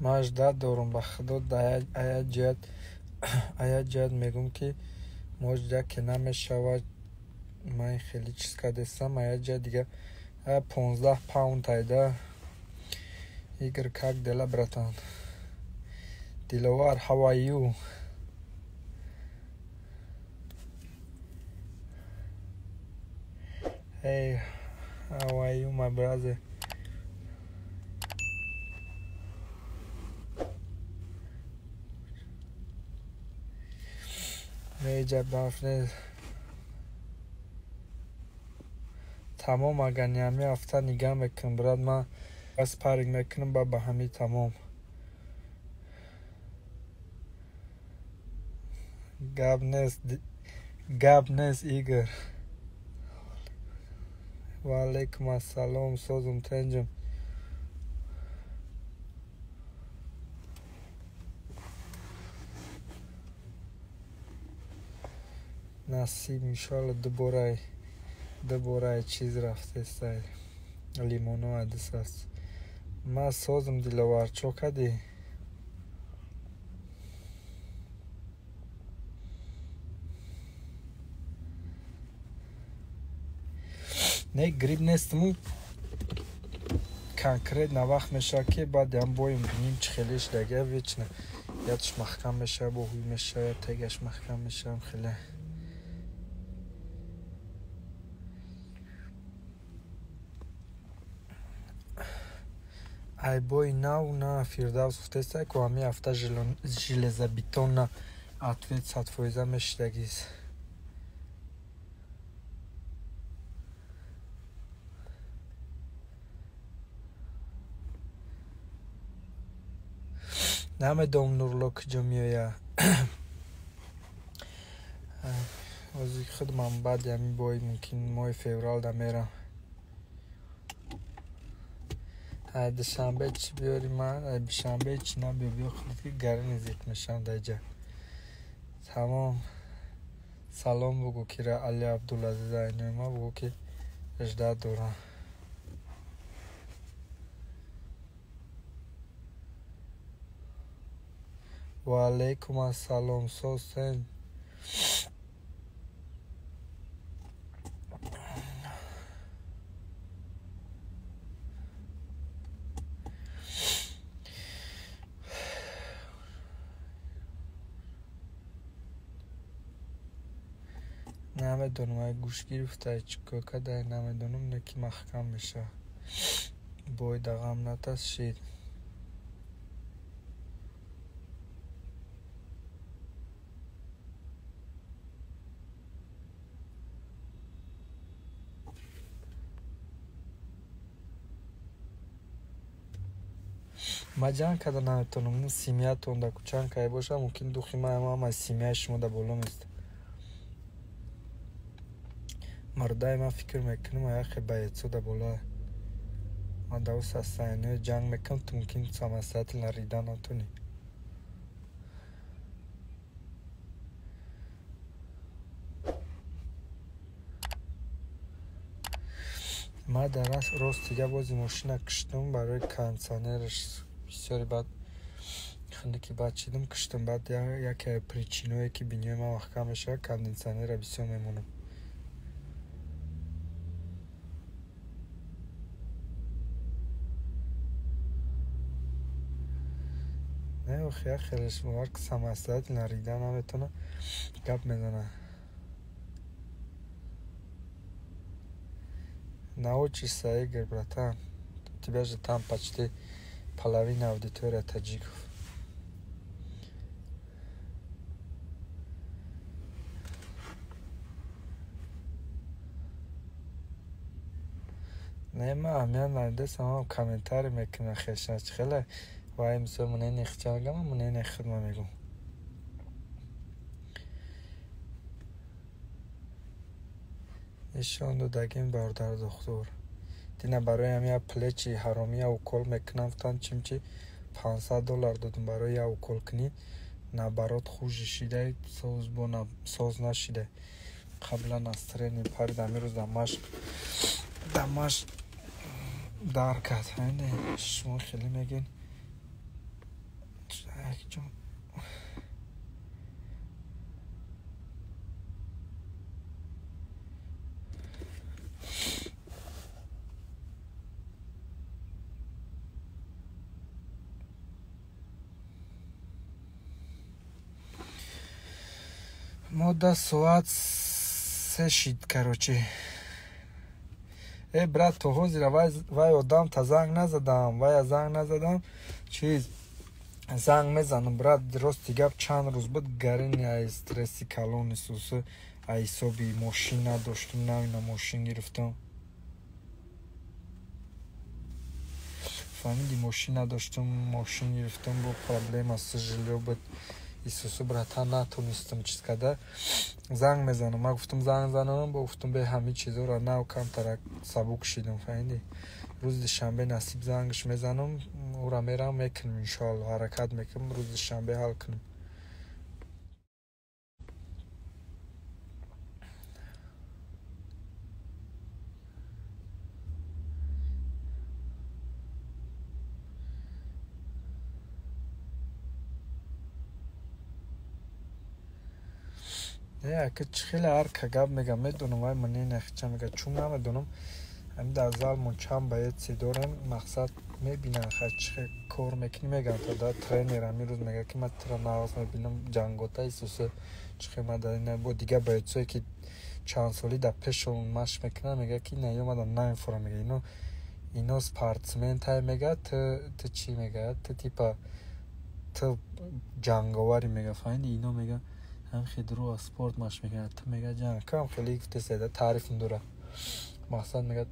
ماجداد دارم به خدا ая ҷиҳат мегӯм ки моҷда ки намешавад. ман хеле чиз кардастам ая ҷиҳат дига 15 паунд айда игр как дела братан диловар how are you hey how are you my brother میجا بافنه تمام اگر نیامی هفته نگاه میکنم براد من بس پارک میکنم با همی تمام گاب نیست ایگر و علیکم السلام سوزم تنجم نصیب انشالله دوباره چیز رفته است لیمونو عدس است ما سازم دلوار چوکدی نه گریب نیستم کنکریت نوخ میشه که بعد هم بایم بینیم چه خیلیش دیگه ویچنه یادش محکم میشه با هوی میشه یا تگش محکم میشه هم خیلی ای بای نو نه فیردوس گفته است که همی هفته ژلزابتون نه اتویت 100% میشدگیست نمیدونم نورلو کجا میاید از خودم بعد همی بای ممکن ماه فوریه دا میرم دوشنبه چی بیاری من دوشنبه چی نبیا خودت که گرم نزدیک میشم دیگه تمام سلام بگو که علی عبدالعزیز اینو ما بگو که 18 دوران و علیکم السلام سوسن نمیدونم اگه گوش گرفته چکو کده نمیدونم نکی محکم میشه باید غم نتست شید مجان کده نمیتونم سیمیا تونده کچان که باشه ممکن دو خیمه اما سیمیا شما ده بولم است مرده ما فکر میکنم اخی باید سو ده بوله ما دوست از اینه جنگ میکنم تو ممکن سامستت نریدن نتونی ما در راست دیگه بازی ماشین کشتم برای کانسانرش بسیاری بعد خنده که بعد چیدم کشتم بعد یکی پریچینوی که بینیوی ما محکم میشه کاندنسانر بسیار میمونم نه خیلیش موار که سمستت نریدن نمیتونه گپ میزنه научишься игр братан тебя же там почти половина аудитория таджиков нема мен найдесам комментарий мекунам хешач хеле вай мисо муне нехчагам муне нехидма мегум ایشان دو دگیم باردار دختور دینا برای همین پلچی حرامی اوکل میکنم فتان چیمچی $500 دادم برای اوکل کنی نه برات خوش شیده سوز بنا سوز نشیده قبلا از ترین پر دمی روز دماش دار کرد شما خیلی میگین Akçam. Мода соат 3 шид, короче. Брат, то ҳозира вай одам та занг назадам, вая занг назадам. Чиз занг мезанам, брат, рости гап чанд рӯз буд гарини ай стресси калони сусу ай ҳисоби мошин надоштум, навина мошин гирифтам. Фаҳмиди, мошин надоштум, мошин гирифтам, бо проблема с жилё буд. Исусу брата натонистам чиз када занг мезанам. Ман гуфтам занг занам, бо гуфтам бе ҳами чизоро нав камтарак сабук шидам. фаҳмиди, рӯзи шанбе насиб зангш мезанам, ура мерам мекунем, иншоалло ҳаракат мекунем, рӯзи шанбе ҳал кунем. Яке хеле арка гап мегам, медонам вай ман нехча мега, чун намедонам ҳамин дар зал мон чанд боеци дорем, мақсад мебинам хай чихе кор мекунӣ, мегам та да тренер ҳамин рӯз мега ки ман тира нағз мебинам ҷангота исусе чихе ма дар ина бо дига боецое ки чанд соли дар пешон машқ мекунам, мега ки наёмадам наинфурам, мега ино спортсментай, мега ту чӣ мега, ту типа ту ҷанговари, мега фаҳмиди, ино мега ҳам хидро спорт машқ мекунад, ту мега ҷанг кам хеле гуфтеседа таъриф надора, мақсад мега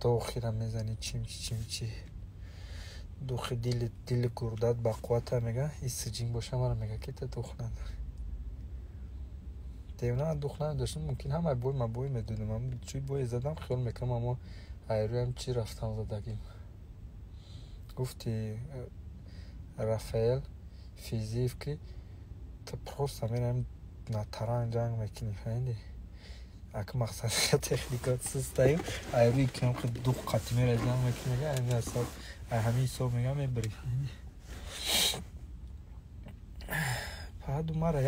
дохира мезани чимчи духи дили гурдат ба қуввата, мега исиҷинг боша мара мега ки ту дух надори. девна дух надоштам, мумкин ҳамаи бой ма бой медодам, ам чӯи бой задам хиёл мекунам, аммо айрӯям чӣ рафтам задагим. Гуфти Рафаэл Физиев ки ту просто мерам на таранг ҷанг мекунӣ, фаҳмиди, ак мақсад техникат сустаим, айрӯи кам ки дух қатӣ мера ҷанг мекунӣ, мега ҳамин ҳисоб мега мебарӣ. фаҳаду мара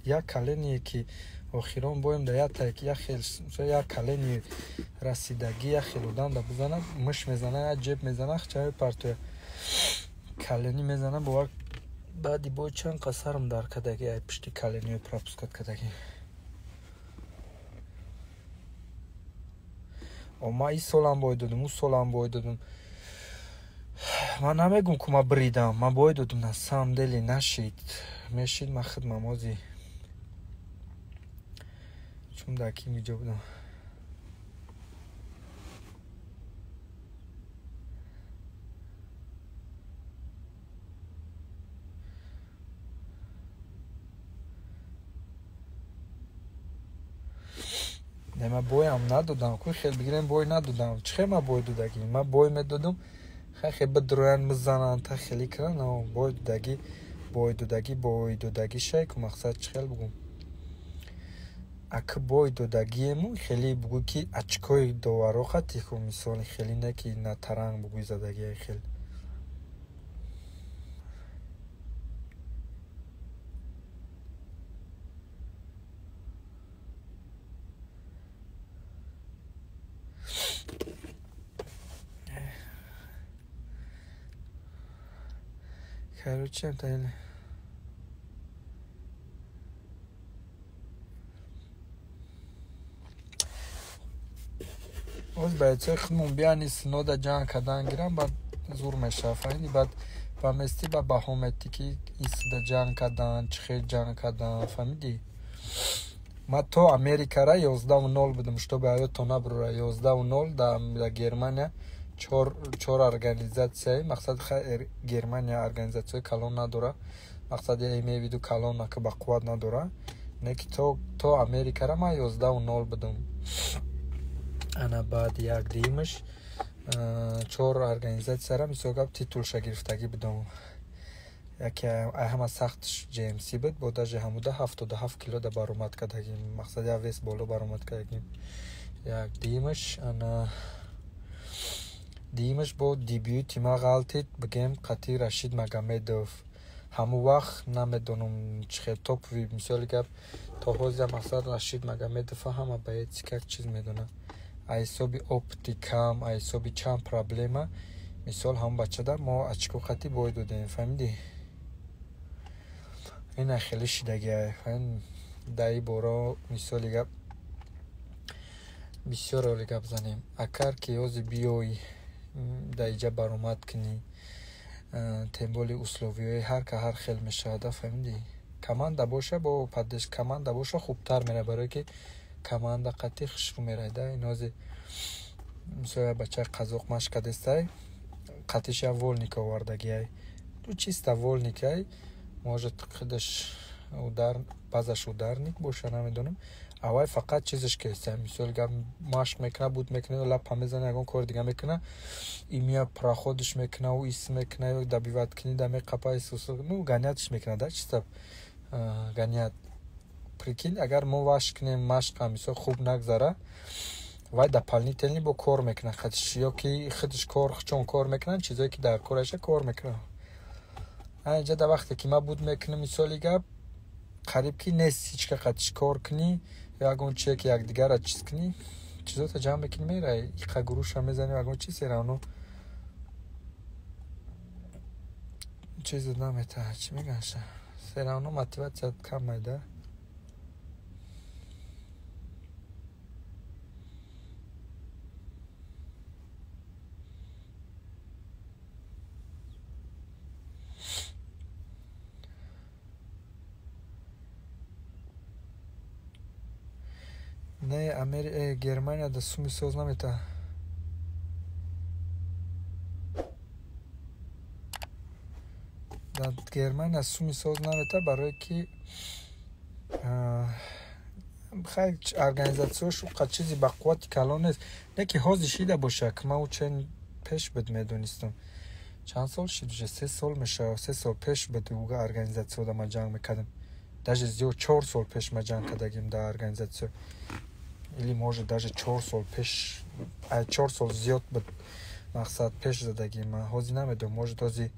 як каление ки охирон боем да як калени расидагӣ як хел одам да бизанад, муш мезанад, як ҷеб мезанад, чаи партоя калени мезанад, бовар баъди бой чанд қасарам дар кадаги ай пишти калениҳо пропускат кадаги. Ман ин солам бой додам, у солам бой додам. Ман намегум ки ман бридам, ман бой додам, на самом деле нашид, мешид ман хидмамози чун даки миҷо будам. Не, ман боям надодам, кӯ хел бигирем бой надодам, чихе ман бой додагӣ, ман бой медодам, хеле бидроянд мизананд, та хеле кунанд, бой додагӣ шай ку мақсад чихел бугум. Ак бой додагиему хеле бугӯ ки очкои доваро хати ку мисоли хеле не ки на таранг бугӯ задагӣ хел. Короче, это оз байцои худмон биани синода ҷанг кардан гирам, баъд зур мешавад, фаҳмидӣ, баъд ба мести ба баҳо метӣ ки ин сида ҷанг кардан, чӣ хел ҷанг кардан, фаҳмидӣ. Ман то Америкара 11-0 будам, чтобы ҳаёто набурора, 11-0 дар Германия. 4 организация, мақсад Германия организация калон надора, мақсад мевиду калон ак ба қувват надора, не ки то Америкара ман 11-0 будам. Ана баъд як димаш 4 организацияра мисогап титулша гирифтагӣ будам. Яке ҳама сахтш JMC буд, бо даже ҳамуда 77 кило да баромад кардагим, мақсад як вес боло баромад кардагим. Як димаш ана димаш бо дебюти ма ғалтид бигем қатъи Рашид Магомедов ҳамон вақт намедонам чӣ хел топови мисоли гап то ҳозирам асад Рашид мага медафаҳама ба еци как чиз медона аз ҳисоби оптикам аз ҳисоби чанд проблема мисол ҳамон бачада мо очко хати бой додем фаҳмидӣ ина хеле шидагиай даи боро мисоли гап бисёр оли гап занем акар ки ҳозир биёй дар иҷа баромад кунӣ темболи условиёи ҳар ка ҳар хел мешавада фаҳмидӣ команда боша бо паддеш команда боша хубтар мера барое ки команда қатӣ хушрӯ мерайда инози мисоли бача қазоқ машкадестай қатиша волник овардагиай ду чиста волникай может худаш удар базаш ударник боша намедонам аввай фақат чизаш кеста мисоли гап машқ мекуна буд мекуна лапа мезана ягон кори дига мекуна и мия проходиш мекуна у ис мекуна ё добиват кини да меқапа исус ну ганиятиш мекуна да чиста ганият прикинь агар мо ваш кунем машқа мисол хуб нагзара вай дополнительно бо кор мекуна хатиш ё ки худиш кор чон кор мекунан чизое ки дар кораша кор мекуна аинҷа да вақте ки ма буд мекунам мисоли гап қариб ки нест ҳичка қатиш кор кунӣ ягон чие ки якдигара чиз кунӣ чизота ҷамъ мекунӣ мерай иқа гуруша мезанӣ ягон чиз равно чизу наметавад чӣ меганша серавно мотиватсият кам майда не Германияда суми соз наметавад дар Германия суми соз наметавад барое ки хай организатсияшо қа чизи ба қуввати калон нест не ки ҳозир шида боша ки ман учен пеш буд медонистам чанд сол шид уже 3 сол мешавад 3 сол пеш буд уга организатсияда ма ҷанг мекардам даже зиёд 4 сол пеш ма ҷанг кардагим дар организатсия или может даже 4 сол пеш 4 сол зиёд буд мақсад пеш задагим ҳозир намедонам может ҳозир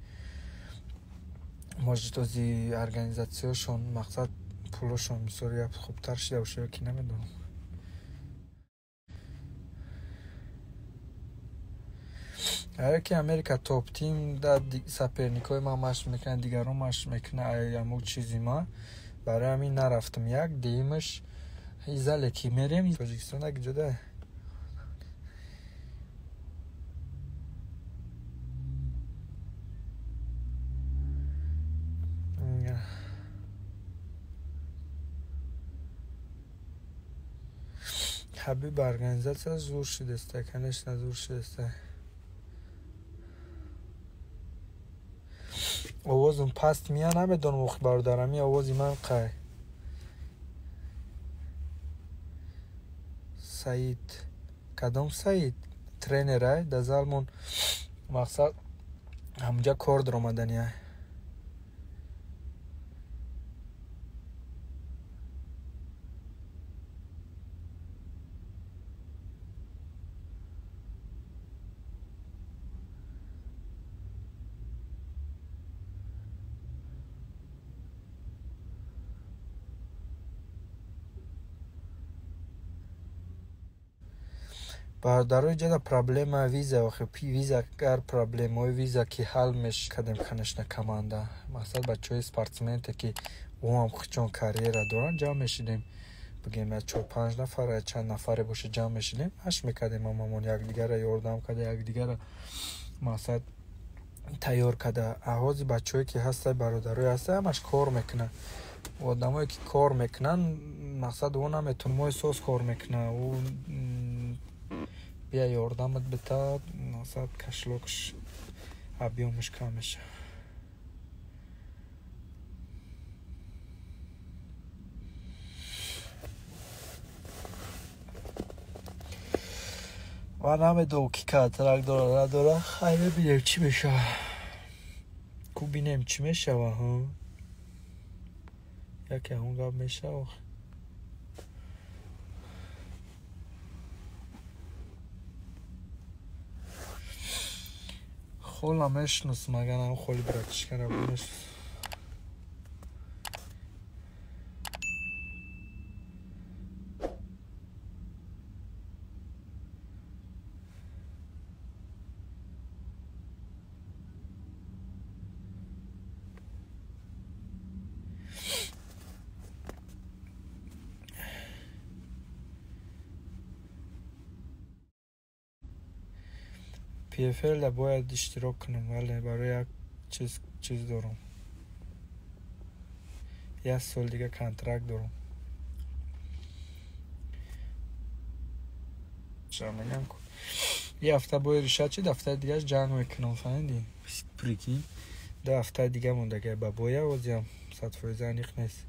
организатсияшон мақсад пулошон мисоли гап хубтар шуда боша ё ки намедонам агар ки Америка топ тим да саперникои ма машқ мекунад дигарон машқ мекунад яму чизи ма барои ҳамин нарафтам як дуюмаш зале ки мерем Тоҷикистон як ҷуда ҳабиб организация зур шидаста конечно зур шидаста овозум паст мия намедонам охи бародарами овози ман қай Саид кадом Саид тренерай да залмон мақсад ҳамҷа кор даромаданияй бародарои ҷада проблема виза охи виза гар проблемаҳои виза ки ҳал мешкардем конечно команда мақсад бачаҳои спортсменте ки оам хучон карьера доранд ҷамъ мешидем бигем 4-5 нафар чанд нафаре боша ҷамъ мешидем машқ мекардем ҳамамон якдигара ёрдам карда якдигара мақсад тайёр карда ҳозир бачаҳое ки ҳастанд бародарое ҳастанд ҳамаш кор мекунанд одамое ки кор мекунанд мақсад о наметавон мо эҳсос кор мекунанд бия ёрдамат бита мақсад кашлокш объёмаш кам меша ва намедонам ки контракт дора надора хай бибинем чӣ мешава ку бинем чӣ мешава яке ҳон гап мешава хола мешнус маганам холи братишкара бунеш PFL باید اشتراک کنم، ولی برای یک چیز دارم، یک سال دیگه کنترکت دارم. چرا میگم کن یه هفته باید ریشه چی دفته دیگه جنگ میکنم فهمیدی پریکی. 2 هفته دیگه مونده که با باید وزیم 100% نیخ نیست.